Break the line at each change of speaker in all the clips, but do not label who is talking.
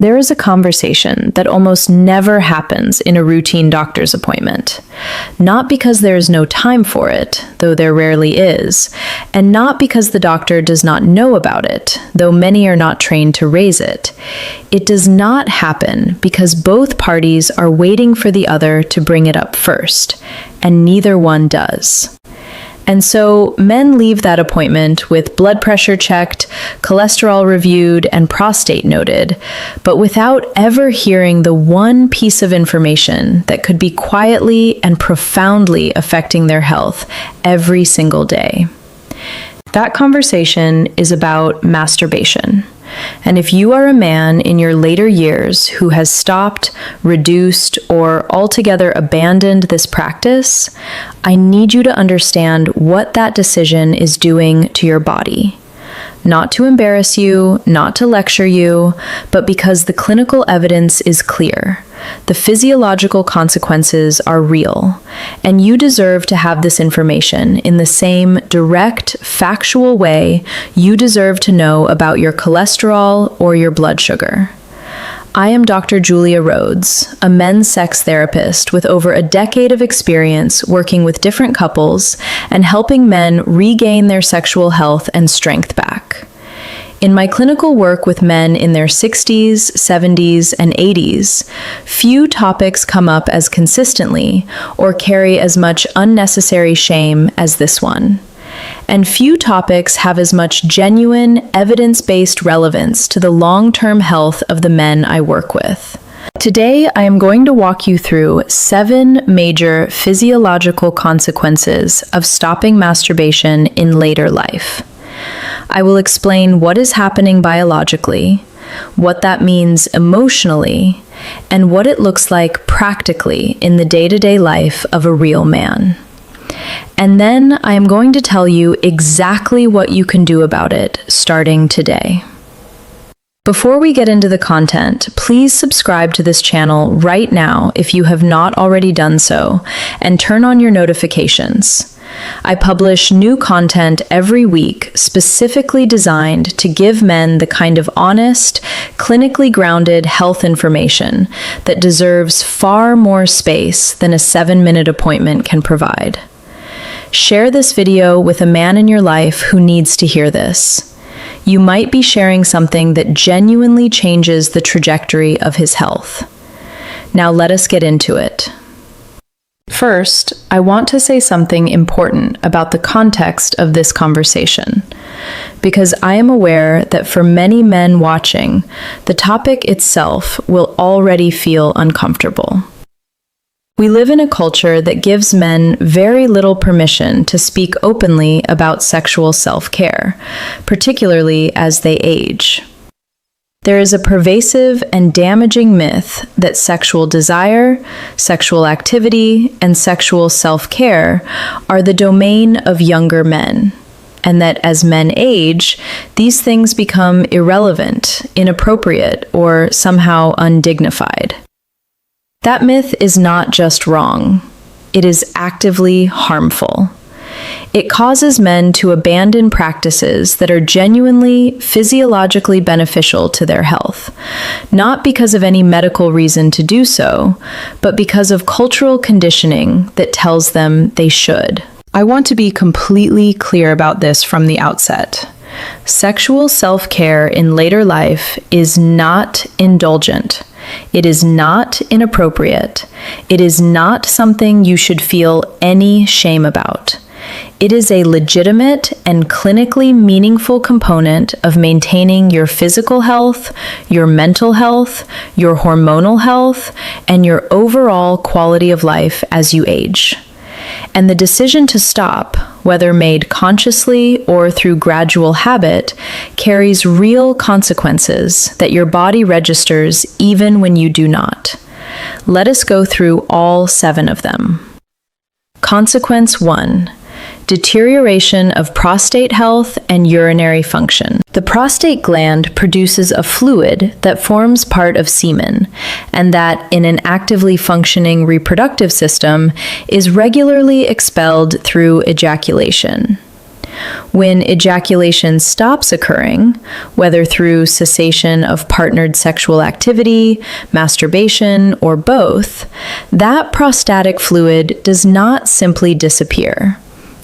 There is a conversation that almost never happens in a routine doctor's appointment. Not because there is no time for it, though there rarely is, and not because the doctor does not know about it, though many are not trained to raise it. It does not happen because both parties are waiting for the other to bring it up first, and neither one does. And so men leave that appointment with blood pressure checked, cholesterol reviewed, and prostate noted, but without ever hearing the one piece of information that could be quietly and profoundly affecting their health every single day. That conversation is about masturbation. And if you are a man in your later years who has stopped, reduced, or altogether abandoned this practice, I need you to understand what that decision is doing to your body. Not to embarrass you, not to lecture you, but because the clinical evidence is clear. The physiological consequences are real, and you deserve to have this information in the same direct, factual way you deserve to know about your cholesterol or your blood sugar. I am Dr. Julia Rhodes, a men's sex therapist with over a decade of experience working with different couples and helping men regain their sexual health and strength back. In my clinical work with men in their 60s, 70s, and 80s, few topics come up as consistently or carry as much unnecessary shame as this one. And few topics have as much genuine, evidence-based relevance to the long-term health of the men I work with. Today, I am going to walk you through 7 major physiological consequences of stopping masturbation in later life. I will explain what is happening biologically, what that means emotionally, and what it looks like practically in the day-to-day life of a real man. And then I am going to tell you exactly what you can do about it starting today. Before we get into the content, please subscribe to this channel right now if you have not already done so, and turn on your notifications. I publish new content every week specifically designed to give men the kind of honest, clinically grounded health information that deserves far more space than a 7-minute appointment can provide. Share this video with a man in your life who needs to hear this. You might be sharing something that genuinely changes the trajectory of his health. Now let us get into it. First, I want to say something important about the context of this conversation, because I am aware that for many men watching, the topic itself will already feel uncomfortable. We live in a culture that gives men very little permission to speak openly about sexual self-care, particularly as they age. There is a pervasive and damaging myth that sexual desire, sexual activity, and sexual self-care are the domain of younger men, and that as men age, these things become irrelevant, inappropriate, or somehow undignified. That myth is not just wrong, it is actively harmful. It causes men to abandon practices that are genuinely physiologically beneficial to their health, not because of any medical reason to do so, but because of cultural conditioning that tells them they should. I want to be completely clear about this from the outset. Sexual self-care in later life is not indulgent. It is not inappropriate. It is not something you should feel any shame about. It is a legitimate and clinically meaningful component of maintaining your physical health, your mental health, your hormonal health, and your overall quality of life as you age. And the decision to stop, whether made consciously or through gradual habit, carries real consequences that your body registers even when you do not. Let us go through all 7 of them. Consequence 1. Deterioration of prostate health and urinary function. The prostate gland produces a fluid that forms part of semen, and that, in an actively functioning reproductive system, is regularly expelled through ejaculation. When ejaculation stops occurring, whether through cessation of partnered sexual activity, masturbation, or both, that prostatic fluid does not simply disappear.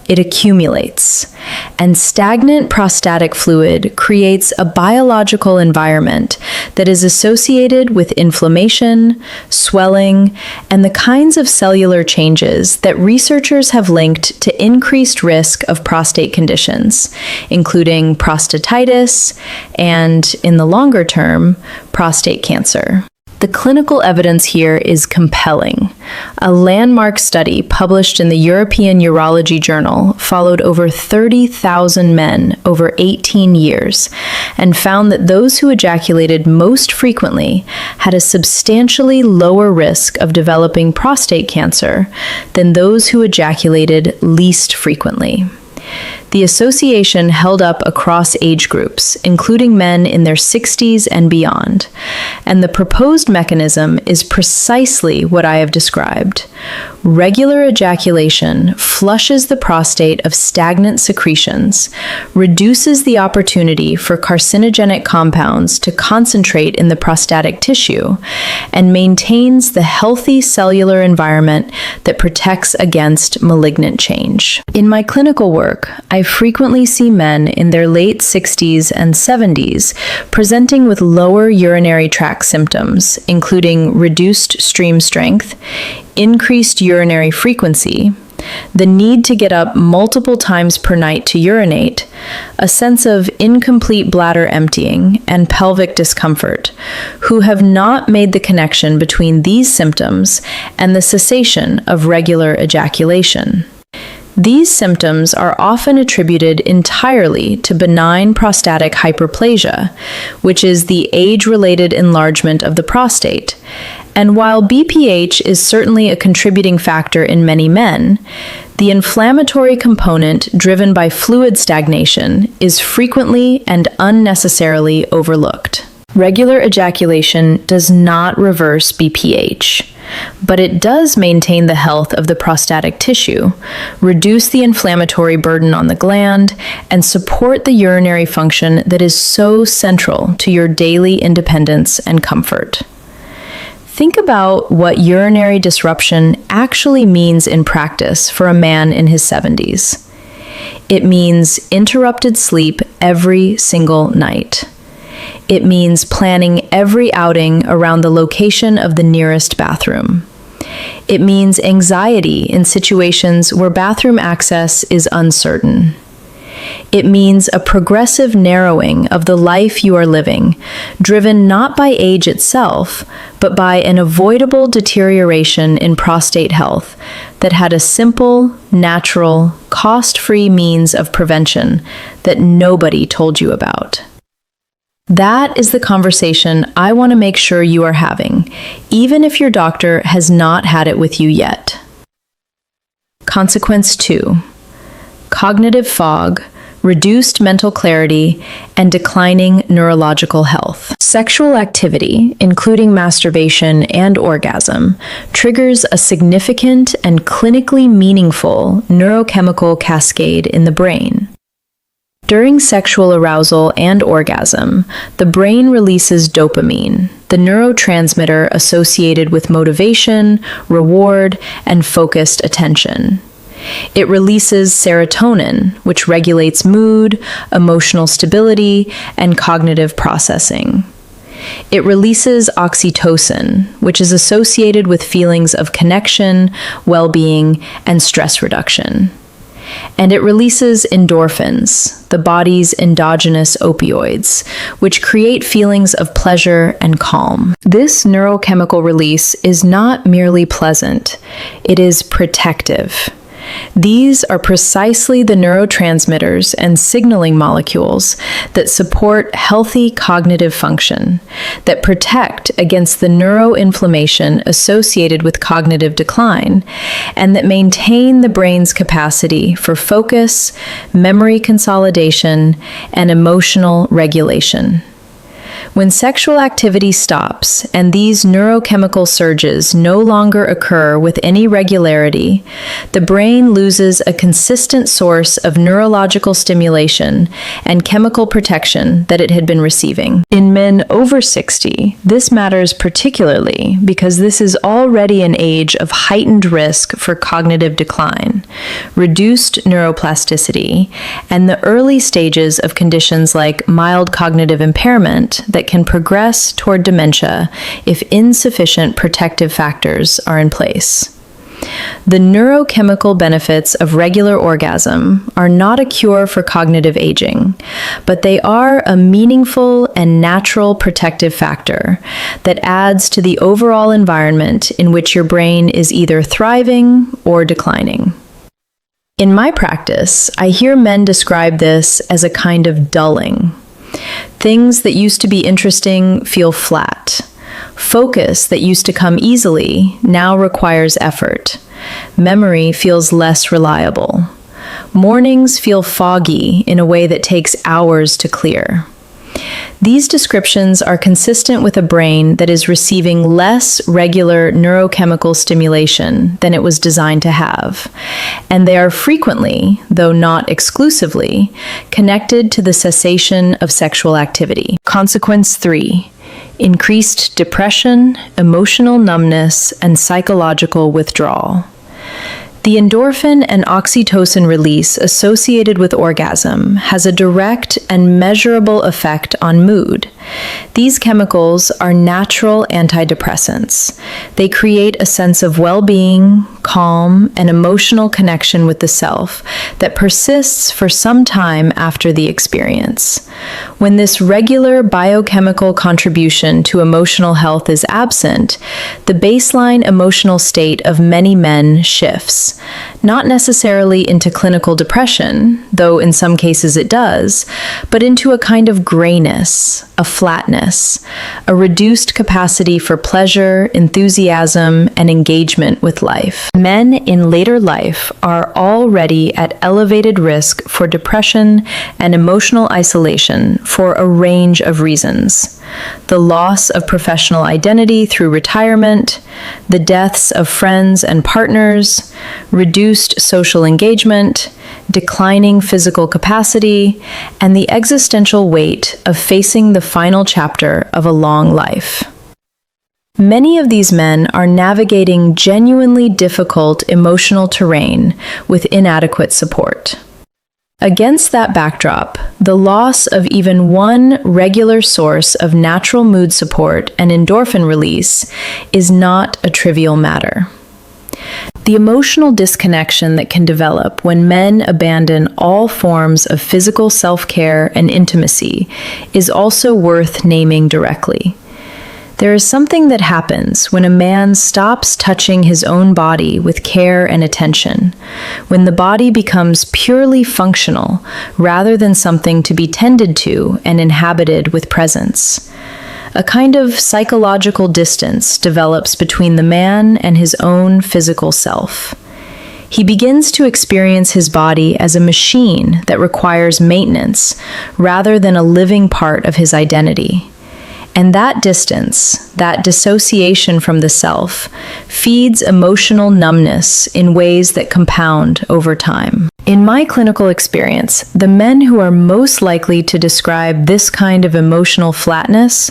It accumulates, and stagnant prostatic fluid creates a biological environment that is associated with inflammation, swelling, and the kinds of cellular changes that researchers have linked to increased risk of prostate conditions, including prostatitis and, in the longer term, prostate cancer. The clinical evidence here is compelling. A landmark study published in the European Urology Journal followed over 30,000 men over 18 years and found that those who ejaculated most frequently had a substantially lower risk of developing prostate cancer than those who ejaculated least frequently. The association held up across age groups, including men in their 60s and beyond, and the proposed mechanism is precisely what I have described. Regular ejaculation flushes the prostate of stagnant secretions, reduces the opportunity for carcinogenic compounds to concentrate in the prostatic tissue, and maintains the healthy cellular environment that protects against malignant change. In my clinical work, I frequently see men in their late 60s and 70s presenting with lower urinary tract symptoms, including reduced stream strength, increased urinary frequency, the need to get up multiple times per night to urinate, a sense of incomplete bladder emptying, and pelvic discomfort, who have not made the connection between these symptoms and the cessation of regular ejaculation. These symptoms are often attributed entirely to benign prostatic hyperplasia, which is the age-related enlargement of the prostate. And while BPH is certainly a contributing factor in many men, the inflammatory component driven by fluid stagnation is frequently and unnecessarily overlooked. Regular ejaculation does not reverse BPH, but it does maintain the health of the prostatic tissue, reduce the inflammatory burden on the gland, and support the urinary function that is so central to your daily independence and comfort. Think about what urinary disruption actually means in practice for a man in his 70s. It means interrupted sleep every single night. It means planning every outing around the location of the nearest bathroom. It means anxiety in situations where bathroom access is uncertain. It means a progressive narrowing of the life you are living, driven not by age itself, but by an avoidable deterioration in prostate health that had a simple, natural, cost-free means of prevention that nobody told you about. That is the conversation I want to make sure you are having, even if your doctor has not had it with you yet. Consequence 2: cognitive fog, reduced mental clarity, and declining neurological health. Sexual activity, including masturbation and orgasm, triggers a significant and clinically meaningful neurochemical cascade in the brain. During sexual arousal and orgasm, the brain releases dopamine, the neurotransmitter associated with motivation, reward, and focused attention. It releases serotonin, which regulates mood, emotional stability, and cognitive processing. It releases oxytocin, which is associated with feelings of connection, well-being, and stress reduction. And it releases endorphins, the body's endogenous opioids, which create feelings of pleasure and calm. This neurochemical release is not merely pleasant, it is protective. These are precisely the neurotransmitters and signaling molecules that support healthy cognitive function, that protect against the neuroinflammation associated with cognitive decline, and that maintain the brain's capacity for focus, memory consolidation, and emotional regulation. When sexual activity stops and these neurochemical surges no longer occur with any regularity, the brain loses a consistent source of neurological stimulation and chemical protection that it had been receiving. In men over 60, this matters particularly because this is already an age of heightened risk for cognitive decline, reduced neuroplasticity, and the early stages of conditions like mild cognitive impairment that can progress toward dementia if insufficient protective factors are in place. The neurochemical benefits of regular orgasm are not a cure for cognitive aging, but they are a meaningful and natural protective factor that adds to the overall environment in which your brain is either thriving or declining. In my practice, I hear men describe this as a kind of dulling. Things that used to be interesting feel flat. Focus that used to come easily now requires effort. Memory feels less reliable. Mornings feel foggy in a way that takes hours to clear. These descriptions are consistent with a brain that is receiving less regular neurochemical stimulation than it was designed to have, and they are frequently, though not exclusively, connected to the cessation of sexual activity. Consequence 3. Increased depression, emotional numbness, and psychological withdrawal. The endorphin and oxytocin release associated with orgasm has a direct and measurable effect on mood. These chemicals are natural antidepressants. They create a sense of well-being, calm, and emotional connection with the self that persists for some time after the experience. When this regular biochemical contribution to emotional health is absent, the baseline emotional state of many men shifts, not necessarily into clinical depression, though in some cases it does, but into a kind of grayness, a flatness, a reduced capacity for pleasure, enthusiasm, and engagement with life. Men in later life are already at elevated risk for depression and emotional isolation for a range of reasons. The loss of professional identity through retirement, the deaths of friends and partners, reduced social engagement, declining physical capacity, and the existential weight of facing the final chapter of a long life. Many of these men are navigating genuinely difficult emotional terrain with inadequate support. Against that backdrop, the loss of even one regular source of natural mood support and endorphin release is not a trivial matter. The emotional disconnection that can develop when men abandon all forms of physical self-care and intimacy is also worth naming directly. There is something that happens when a man stops touching his own body with care and attention, when the body becomes purely functional rather than something to be tended to and inhabited with presence. A kind of psychological distance develops between the man and his own physical self. He begins to experience his body as a machine that requires maintenance rather than a living part of his identity. And that distance, that dissociation from the self, feeds emotional numbness in ways that compound over time. In my clinical experience, the men who are most likely to describe this kind of emotional flatness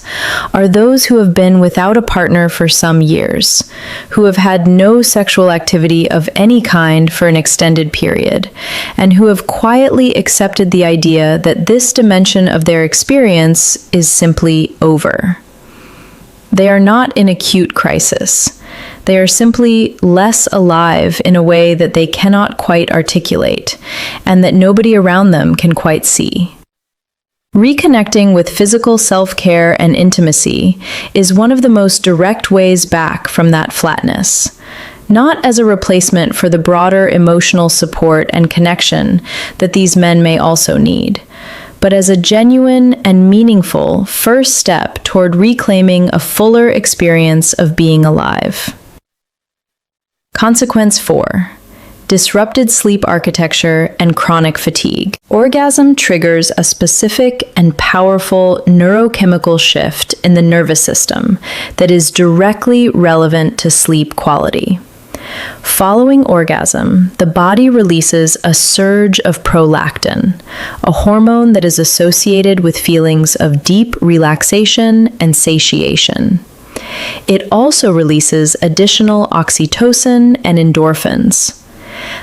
are those who have been without a partner for some years, who have had no sexual activity of any kind for an extended period, and who have quietly accepted the idea that this dimension of their experience is simply over. They are not in acute crisis. They are simply less alive in a way that they cannot quite articulate, and that nobody around them can quite see. Reconnecting with physical self-care and intimacy is one of the most direct ways back from that flatness, not as a replacement for the broader emotional support and connection that these men may also need, but as a genuine and meaningful first step toward reclaiming a fuller experience of being alive. Consequence 4. disrupted sleep architecture, and chronic fatigue. Orgasm triggers a specific and powerful neurochemical shift in the nervous system that is directly relevant to sleep quality. Following orgasm, the body releases a surge of prolactin, a hormone that is associated with feelings of deep relaxation and satiation. It also releases additional oxytocin and endorphins.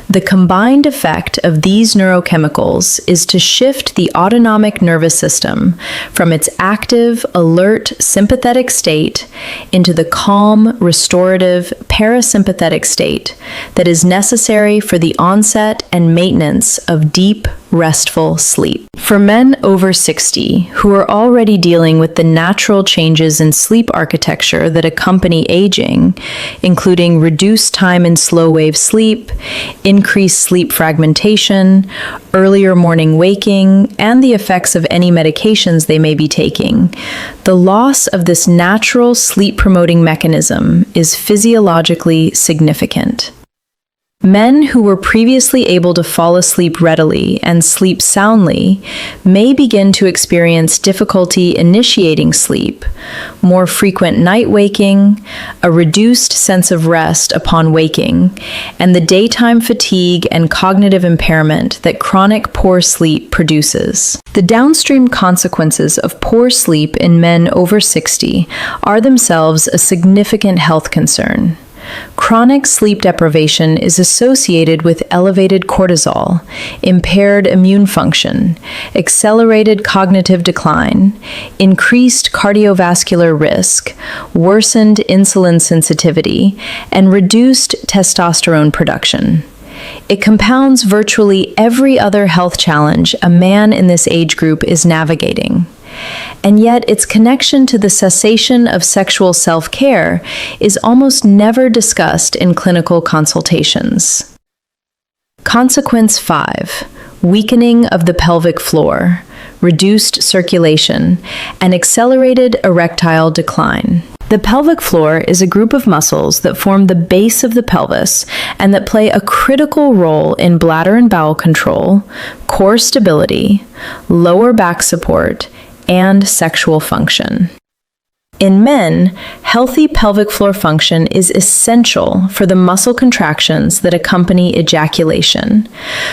The combined effect of these neurochemicals is to shift the autonomic nervous system from its active, alert, sympathetic state into the calm, restorative, parasympathetic state that is necessary for the onset and maintenance of deep, restful sleep. For men over 60 who are already dealing with the natural changes in sleep architecture that accompany aging, including reduced time in slow-wave sleep, increased sleep fragmentation, earlier morning waking, and the effects of any medications they may be taking, the loss of this natural sleep-promoting mechanism is physiologically significant. Men who were previously able to fall asleep readily and sleep soundly may begin to experience difficulty initiating sleep, more frequent night waking, a reduced sense of rest upon waking, and the daytime fatigue and cognitive impairment that chronic poor sleep produces. The downstream consequences of poor sleep in men over 60 are themselves a significant health concern. Chronic sleep deprivation is associated with elevated cortisol, impaired immune function, accelerated cognitive decline, increased cardiovascular risk, worsened insulin sensitivity, and reduced testosterone production. It compounds virtually every other health challenge a man in this age group is navigating. And yet its connection to the cessation of sexual self-care is almost never discussed in clinical consultations. Consequence 5: weakening of the pelvic floor, reduced circulation, and accelerated erectile decline. The pelvic floor is a group of muscles that form the base of the pelvis and that play a critical role in bladder and bowel control, core stability, lower back support, and sexual function. In men, healthy pelvic floor function is essential for the muscle contractions that accompany ejaculation,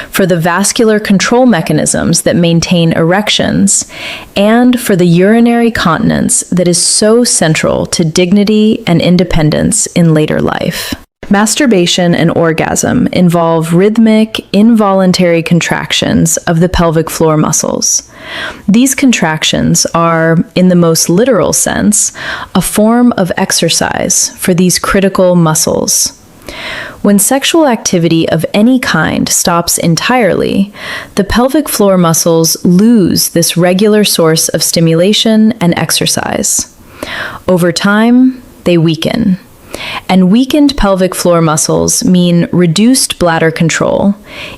for the vascular control mechanisms that maintain erections, and for the urinary continence that is so central to dignity and independence in later life. Masturbation and orgasm involve rhythmic, involuntary contractions of the pelvic floor muscles. These contractions are, in the most literal sense, a form of exercise for these critical muscles. When sexual activity of any kind stops entirely, the pelvic floor muscles lose this regular source of stimulation and exercise. Over time, they weaken. And weakened pelvic floor muscles mean reduced bladder control,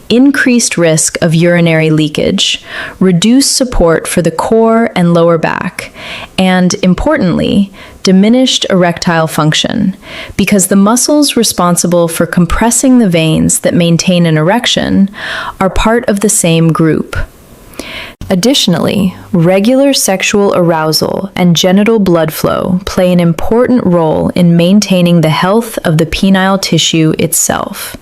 increased risk of urinary leakage, reduced support for the core and lower back, and, importantly, diminished erectile function, because the muscles responsible for compressing the veins that maintain an erection are part of the same group. Additionally, regular sexual arousal and genital blood flow play an important role in maintaining the health of the penile tissue itself.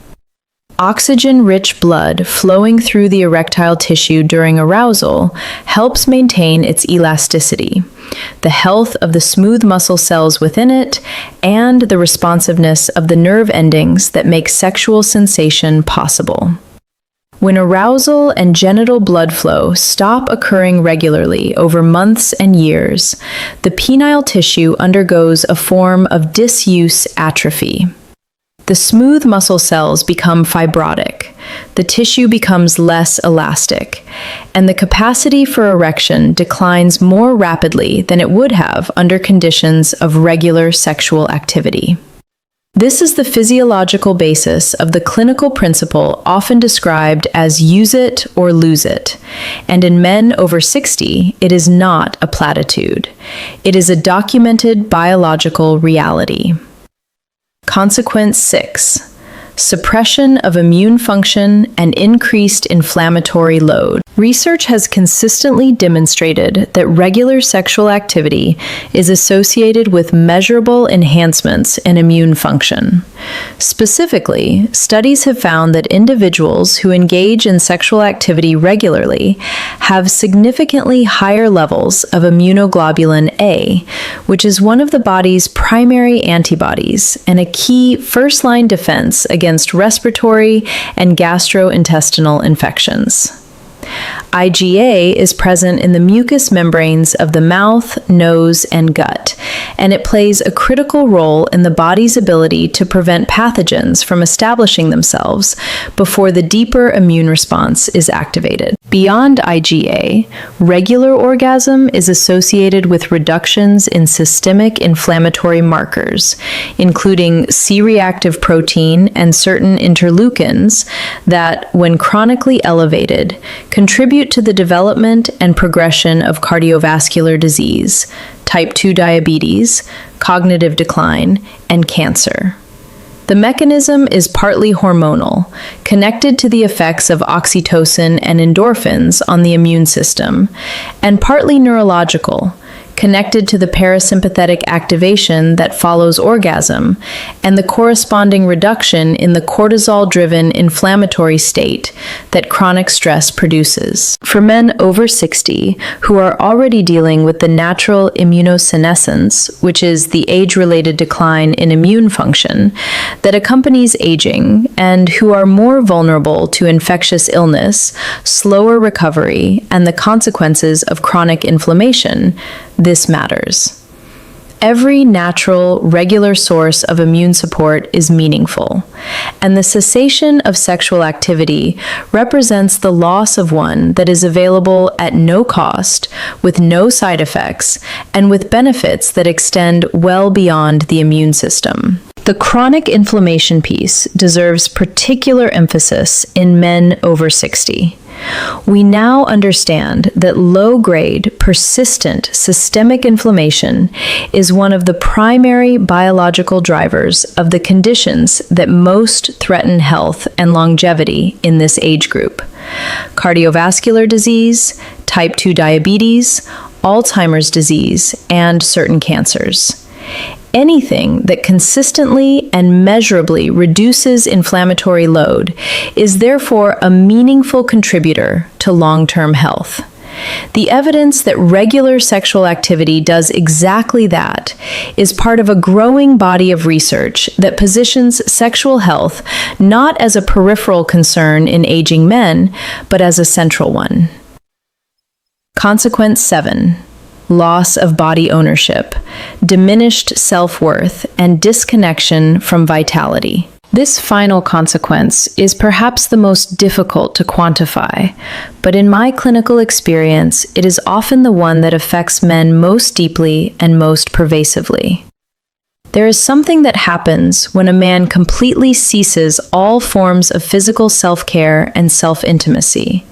Oxygen-rich blood flowing through the erectile tissue during arousal helps maintain its elasticity, the health of the smooth muscle cells within it, and the responsiveness of the nerve endings that make sexual sensation possible. When arousal and genital blood flow stop occurring regularly over months and years, the penile tissue undergoes a form of disuse atrophy. The smooth muscle cells become fibrotic, the tissue becomes less elastic, and the capacity for erection declines more rapidly than it would have under conditions of regular sexual activity. This is the physiological basis of the clinical principle often described as use it or lose it, and in men over 60, it is not a platitude. It is a documented biological reality. Consequence 6: suppression of immune function, and increased inflammatory load. Research has consistently demonstrated that regular sexual activity is associated with measurable enhancements in immune function. Specifically, studies have found that individuals who engage in sexual activity regularly have significantly higher levels of immunoglobulin A, which is one of the body's primary antibodies and a key first-line defense against respiratory and gastrointestinal infections. IgA is present in the mucous membranes of the mouth, nose, and gut, and it plays a critical role in the body's ability to prevent pathogens from establishing themselves before the deeper immune response is activated. Beyond IgA, regular orgasm is associated with reductions in systemic inflammatory markers, including C-reactive protein and certain interleukins that, when chronically elevated, contribute to the development and progression of cardiovascular disease, type 2 diabetes, cognitive decline, and cancer. The mechanism is partly hormonal, connected to the effects of oxytocin and endorphins on the immune system, and partly neurological, connected to the parasympathetic activation that follows orgasm and the corresponding reduction in the cortisol-driven inflammatory state that chronic stress produces. For men over 60 who are already dealing with the natural immunosenescence, which is the age-related decline in immune function that accompanies aging, and who are more vulnerable to infectious illness, slower recovery, and the consequences of chronic inflammation, this matters. Every natural, regular source of immune support is meaningful, and the cessation of sexual activity represents the loss of one that is available at no cost, with no side effects, and with benefits that extend well beyond the immune system. The chronic inflammation piece deserves particular emphasis in men over 60. We now understand that low-grade, persistent systemic inflammation is one of the primary biological drivers of the conditions that most threaten health and longevity in this age group: cardiovascular disease, type 2 diabetes, Alzheimer's disease, and certain cancers. Anything that consistently and measurably reduces inflammatory load is therefore a meaningful contributor to long-term health. The evidence that regular sexual activity does exactly that is part of a growing body of research that positions sexual health not as a peripheral concern in aging men, but as a central one. Consequence 7. Loss of body ownership, diminished self-worth, and disconnection from vitality. This final consequence is perhaps the most difficult to quantify, but in my clinical experience, it is often the one that affects men most deeply and most pervasively. There is something that happens when a man completely ceases all forms of physical self-care and self-intimacy.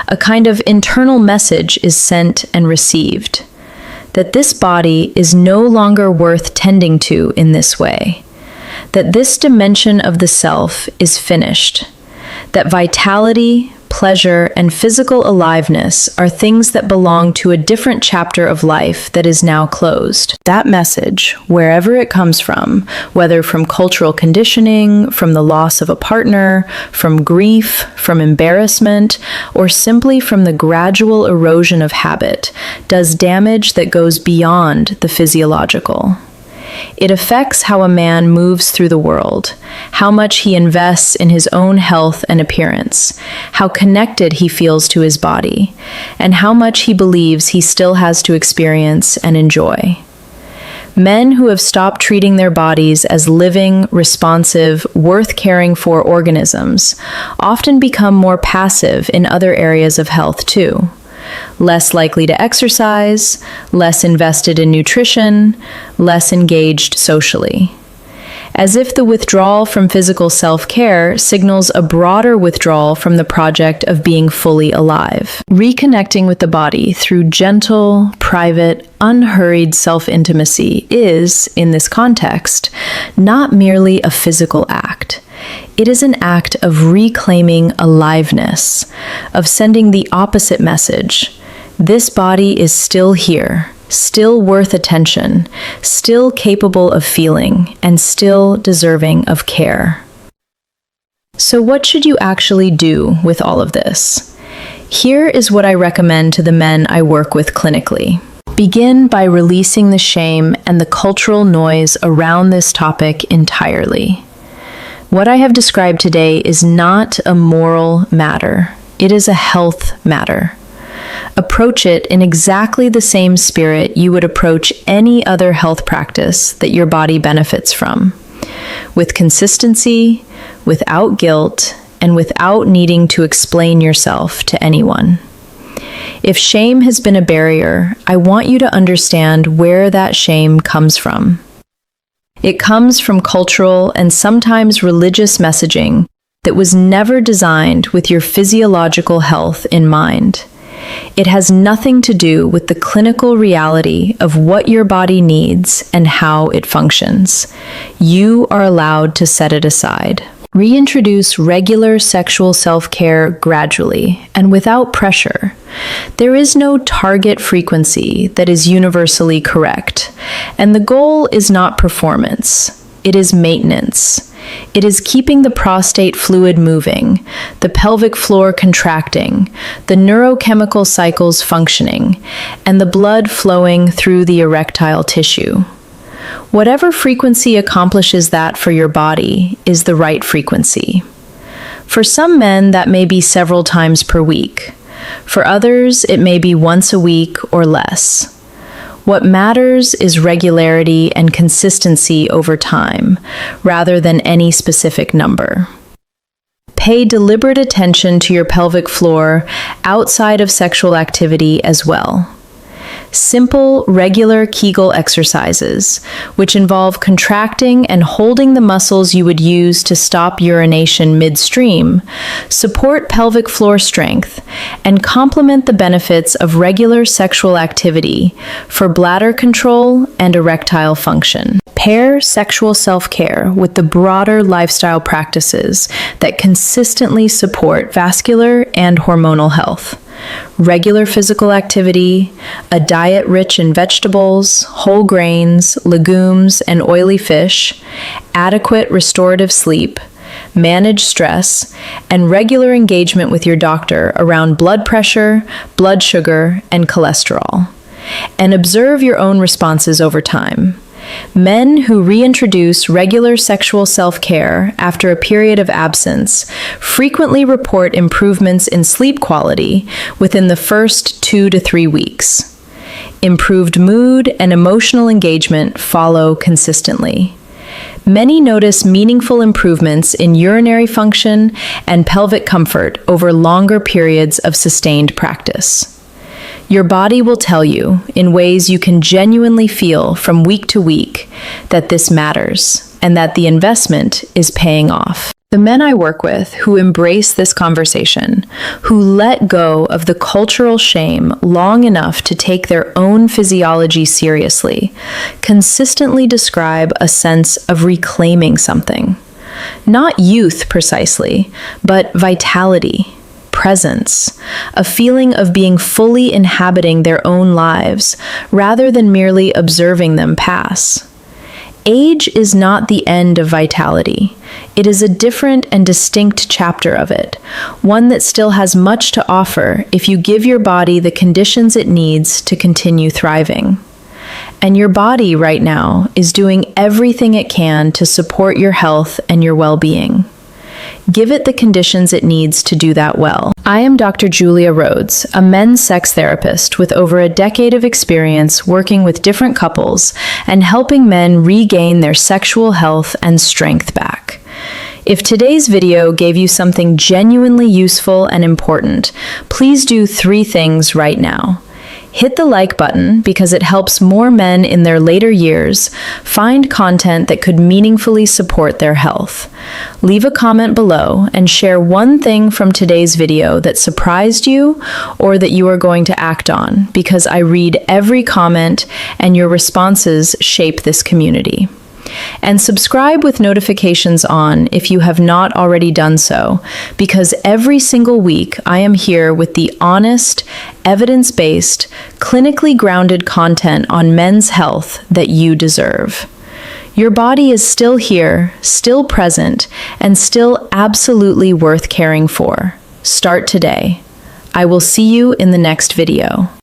A kind of internal message is sent and received, that this body is no longer worth tending to in this way, that this dimension of the self is finished, that vitality, pleasure, and physical aliveness are things that belong to a different chapter of life that is now closed. That message, wherever it comes from, whether from cultural conditioning, from the loss of a partner, from grief, from embarrassment, or simply from the gradual erosion of habit, does damage that goes beyond the physiological. It affects how a man moves through the world, how much he invests in his own health and appearance, how connected he feels to his body, and how much he believes he still has to experience and enjoy. Men who have stopped treating their bodies as living, responsive, worth caring for organisms often become more passive in other areas of health too. Less likely to exercise, less invested in nutrition, less engaged socially. as if the withdrawal from physical self-care signals a broader withdrawal from the project of being fully alive. Reconnecting with the body through gentle, private, unhurried self-intimacy is, in this context, not merely a physical act. It is an act of reclaiming aliveness, of sending the opposite message. This body is still here, still worth attention, still capable of feeling, and still deserving of care. So what should you actually do with all of this? Here is what I recommend to the men I work with clinically. Begin by releasing the shame and the cultural noise around this topic entirely. What I have described today is not a moral matter. It is a health matter. Approach it in exactly the same spirit you would approach any other health practice that your body benefits from, with consistency, without guilt, and without needing to explain yourself to anyone. If shame has been a barrier, I want you to understand where that shame comes from. It comes from cultural and sometimes religious messaging that was never designed with your physiological health in mind. It has nothing to do with the clinical reality of what your body needs and how it functions. You are allowed to set it aside. Reintroduce regular sexual self-care gradually and without pressure. There is no target frequency that is universally correct, and the goal is not performance. It is maintenance. It is keeping the prostate fluid moving, the pelvic floor contracting, the neurochemical cycles functioning, and the blood flowing through the erectile tissue. Whatever frequency accomplishes that for your body is the right frequency. For some men, that may be several times per week. For others, it may be once a week or less. What matters is regularity and consistency over time, rather than any specific number. Pay deliberate attention to your pelvic floor outside of sexual activity as well. Simple, regular Kegel exercises, which involve contracting and holding the muscles you would use to stop urination midstream, support pelvic floor strength, and complement the benefits of regular sexual activity for bladder control and erectile function. Pair sexual self-care with the broader lifestyle practices that consistently support vascular and hormonal health. Regular physical activity, a diet rich in vegetables, whole grains, legumes, and oily fish, adequate restorative sleep, manage stress, and regular engagement with your doctor around blood pressure, blood sugar, and cholesterol. And observe your own responses over time. Men who reintroduce regular sexual self-care after a period of absence frequently report improvements in sleep quality within the first 2 to 3 weeks. Improved mood and emotional engagement follow consistently. Many notice meaningful improvements in urinary function and pelvic comfort over longer periods of sustained practice. Your body will tell you, in ways you can genuinely feel from week to week, that this matters and that the investment is paying off. The men I work with who embrace this conversation, who let go of the cultural shame long enough to take their own physiology seriously, consistently describe a sense of reclaiming something. Not youth precisely, but vitality, presence, a feeling of being fully inhabiting their own lives rather than merely observing them pass. Age is not the end of vitality. It is a different and distinct chapter of it, one that still has much to offer if you give your body the conditions it needs to continue thriving. And your body right now is doing everything it can to support your health and your well-being. Give it the conditions it needs to do that well. I am Dr. Julia Rhodes, a men's sex therapist with over a decade of experience working with different couples and helping men regain their sexual health and strength back. If today's video gave you something genuinely useful and important, please do 3 things right now. Hit the like button because it helps more men in their later years find content that could meaningfully support their health. Leave a comment below and share one thing from today's video that surprised you or that you are going to act on, because I read every comment and your responses shape this community. And subscribe with notifications on if you have not already done so, because every single week I am here with the honest, evidence-based, clinically grounded content on men's health that you deserve. Your body is still here, still present, and still absolutely worth caring for. Start today. I will see you in the next video.